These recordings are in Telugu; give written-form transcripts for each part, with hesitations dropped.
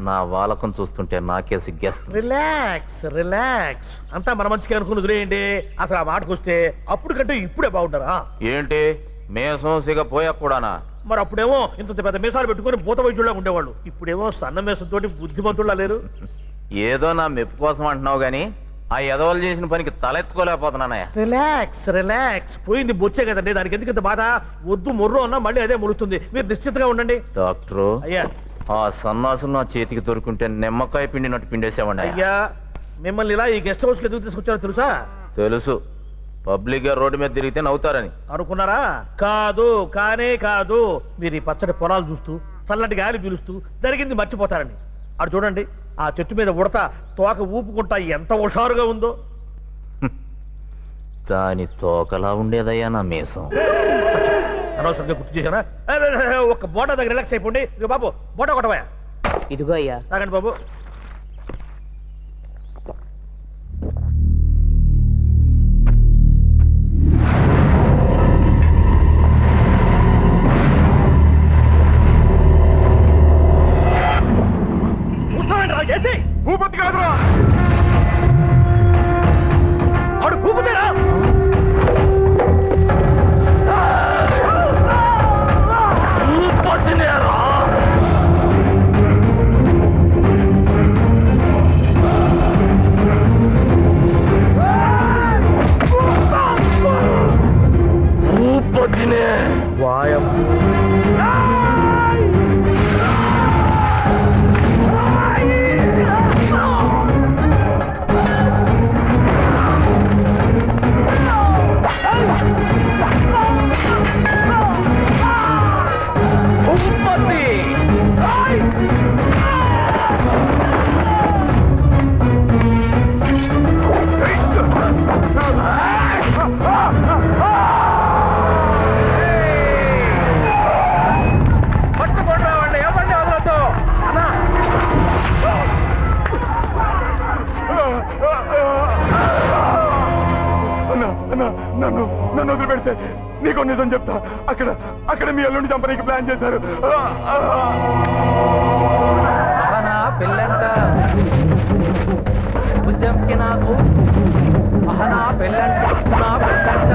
నా వాలకం చూస్తుంటే నాకే సిగ్గేస్తుంది. రిలాక్స్ రిలాక్స్, అంతా మన మంచిగా అనుకుని వదిలేయండి. అసలు ఆ మాటకు వస్తే అప్పుడు కంటే ఇప్పుడే బాగుంటారా? ఏంటి మేసం సిగ పోయా కూడానా? మరి అప్పుడేమో ఇంత పెద్ద మీసాలు పెట్టుకుని భూత వైద్యుల్లా ఉండేవాళ్ళు, ఇప్పుడేమో సన్న మీసంతో బుద్ధిమంతుల్లా లేరు. ఏదో నా మెప్పు కోసం అంటున్నావు గాని ఆ ఎదవలు చేసిన పనికి తలెత్తుకోలేకపోతున్నానయ్యా. రిలాక్స్ రిలాక్స్, పోయింది బొచ్చే కదండి, దానికి ఎందుకు ఇంత బాధ? వద్దు మొర్రు అన్నా మళ్ళీ అదే మొలుస్తుంది, మీరు నిశ్చితంగా ఉండండి. డాక్టరు, అయ్యా ఆ సన్నాసులు నా చేతికి దొరుకుంటే నిమ్మకాయ పిండినట్టు పిండేసామండి. అయ్యా మిమ్మల్ని ఇలా ఈ గెస్ట్ హౌస్కి ఎందుకు తీసుకొచ్చారో తెలుసా? తెలుసు, పబ్లిక్ గా రోడ్డు మీద తిరిగితే నవ్వుతారని. అనుకున్నారా? కాదు, కానే కాదు. మీరు ఈ పచ్చడి పొలాలు చూస్తూ చల్లటి గాలి పీలుస్తూ జరిగింది మర్చిపోతారని. అటు చూడండి, ఆ చెట్టు మీద ఉడత తోక ఊపుకుంటా ఎంత హుషారుగా ఉందో. దాని తోకలా ఉండేదయ్యా నా మీసం. అనవసరంగా గుర్తు చేశానా? ఒక బోటా దగ్గర రిలాక్స్ అయిపోండి. ఇక బాబు బోటా కొట్టవా? ఇదిగో అయ్యా. తాగండి బాబు. భూపతి కాదురా, ఆడు భూపతిరా. వాయం నన్ను నన్ను వదిలిపెడితే నీకు నిజం చెప్తా. అక్కడ అక్కడ మీ అల్లుడిని చంపడానికి ప్లాన్ చేశారు. పెళ్ళంట బుజ్జంకి నాకు మహనా పెళ్ళంట నా పెళ్ళంట.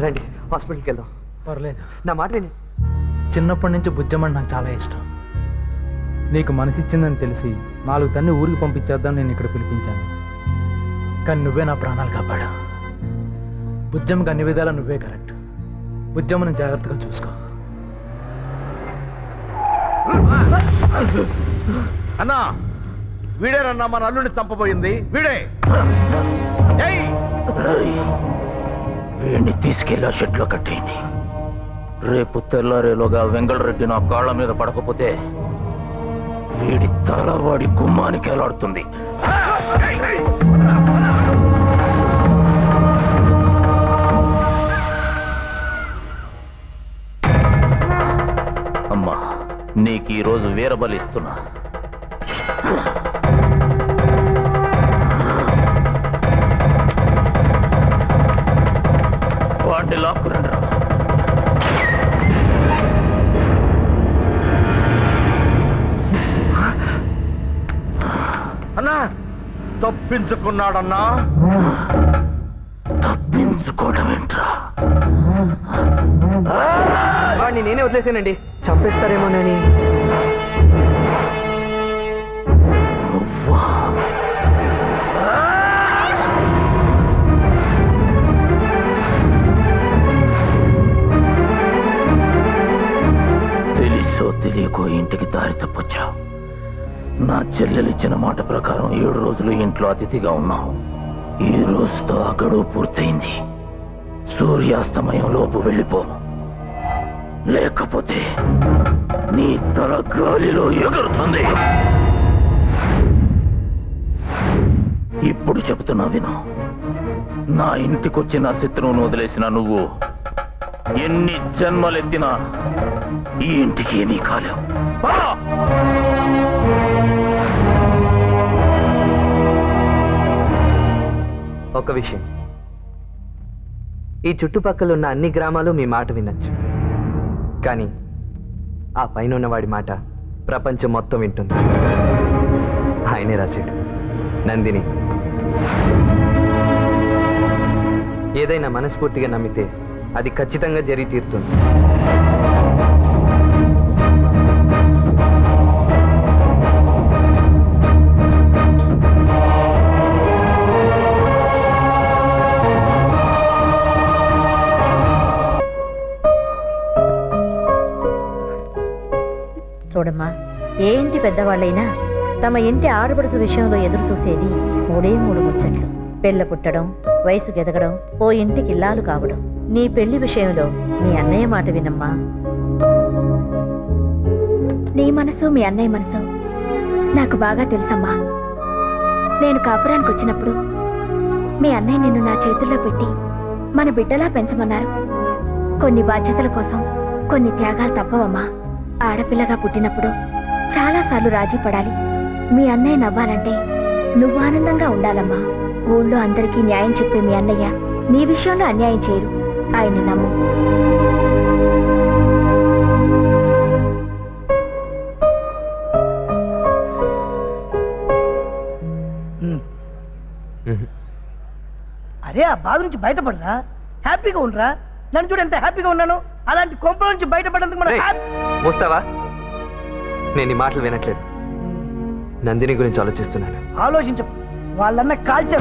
రండి హాస్పిటల్కి వెళ్దాం. పర్లేదు, నా మాట విని. చిన్నప్పటి నుంచి బుజ్జమ్మని నాకు చాలా ఇష్టం. నీకు మనసిచ్చిందని తెలిసి 4 తన్ని ఊరికి పంపించేద్దాం నేను ఇక్కడ పిలిపించాను. కానీ నువ్వే నా ప్రాణాలు కాపాడా. బుజ్జమ్మకి అన్ని విధాలా నువ్వే కరెక్ట్. బుజ్జమ్మని జాగ్రత్తగా చూసుకో. అన్నా, వీడేనన్నా మన అల్లుడిని చంపబోయింది. వీడే. వీడిని తీసుకెళ్లి ఆ షెట్లో కట్టేయండి. రేపు తెల్లారేలోగా వెంగళరెడ్డి నా కాళ్ళ మీద పడకపోతే వీడి తల వాడి గుమ్మానికి ఎలాడుతుంది. అమ్మా నీకు ఈరోజు వీరబలిస్తున్నా. వాడిని లాక్కురండి రా. అన్నా తప్పించుకున్నాడన్నా. తప్పించుకోవడం ఏంట్రా? వాడిని నేనే వదిలేసానండి, చంపేస్తారేమోనని. తెలుసో తెలియకో ఇంటికి దారి తప్పొచ్చావు. నా చెల్లెలిచ్చిన మాట ప్రకారం 7 రోజులు ఇంట్లో అతిథిగా ఉన్నావు. ఈ రోజుతో ఆ గడువు పూర్తయింది. సూర్యాస్తమయం లోపు వెళ్ళిపో, లేకపోతే నీ తల గాలిలో ఎగురుతుంది. ఇప్పుడు చెబుతున్నా విను. నా ఇంటికొచ్చి నా శత్రువును వదిలేసిన నువ్వు ఎన్ని జన్మలెత్తినా ఈ ఇంటికి నీ కాలేవు. ఒక విషయం, ఈ చుట్టుపక్కల ఉన్న అన్ని గ్రామాలు మీ మాట వినొచ్చు, కానీ ఆ పైన ఉన్నవాడి మాట ప్రపంచం మొత్తం వింటుంది. ఆయనే రాశాడు, నందిని. ఏదైనా మనస్ఫూర్తిగా నమ్మితే అది ఖచ్చితంగా జరిగి తీరుతుంది. చూడమ్మా, ఏ ఇంటి పెద్దవాళ్ళైనా తమ ఇంటి ఆడపడుచు విషయంలో ఎదురు చూసేది 3 ముచ్చట్లు. పిల్ల పుట్టడం, వయసు ఎదగడం, ఓ ఇంటికి ఇల్లాలు కావడం. నీ పెళ్లి విషయంలో మీ అన్నయ్య మాట వినమ్మా. నీ మనసు మీ అన్నయ్య మనసు నాకు బాగా తెలుసమ్మా. నేను కాపురానికి వచ్చినప్పుడు మీ అన్నయ్య నిన్ను నా చేతుల్లో పెట్టి మన బిడ్డలా పెంచమన్నారు. కొన్ని బాధ్యతల కోసం కొన్ని త్యాగాలు తప్పవమ్మా. ఆడపిల్లగా పుట్టినప్పుడు చాలాసార్లు రాజీ పడాలి. మీ అన్నయ్య నవ్వాలంటే నువ్వు ఆనందంగా ఉండాలమ్మా. ఊళ్ళో అందరికీ న్యాయం చెప్పే మీ అన్నయ్య నీ విషయంలో అన్యాయం చేయరు. ఆయన్ని నమ్ము. అరే, ఆ బాధ నుంచి బయటపడరా, హ్యాపీగా ఉండరా. నన్ను చూడు ఎంత హ్యాపీగా ఉన్నాను. అలాంటి కొంపల నుంచి బయటపడేందుకు మనం మోస్తావా? నేను ఈ మాటలు వినట్లేదు, నందిని గురించి ఆలోచిస్తున్నాను. ఆలోచించ. వాళ్ళన్న కాల్చే